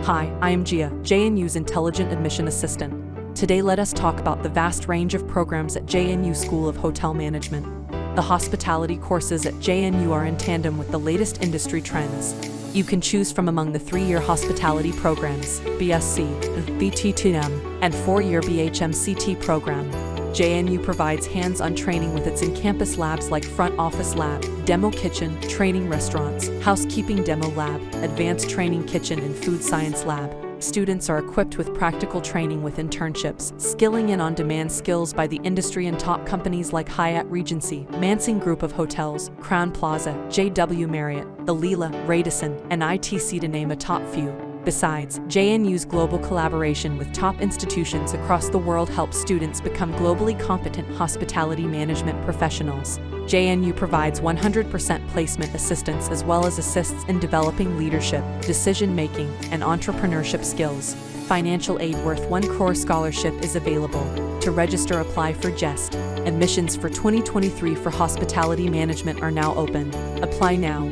Hi, I am JIAA, JNU's Intelligent Admission Assistant. Today let us talk about the vast range of programs at JNU School of Hotel Management. The hospitality courses at JNU are in tandem with the latest industry trends. You can choose from among the 3-year hospitality programs, BSc, BT2M, and 4-year BHMCT program. JNU provides hands-on training with its in-campus labs like Front Office Lab, Demo Kitchen, Training Restaurants, Housekeeping Demo Lab, Advanced Training Kitchen, and Food Science Lab. Students are equipped with practical training with internships, skilling in on-demand skills by the industry and top companies like Hyatt Regency, Mansing Group of Hotels, Crowne Plaza, JW Marriott, the Leela, Radisson, and ITC to name a top few. Besides, JNU's global collaboration with top institutions across the world helps students become globally competent hospitality management professionals. JNU provides 100% placement assistance as well as assists in developing leadership, decision-making, and entrepreneurship skills. Financial aid worth 1 crore scholarship is available. To register, apply for JEST. Admissions for 2023 for hospitality management are now open. Apply now.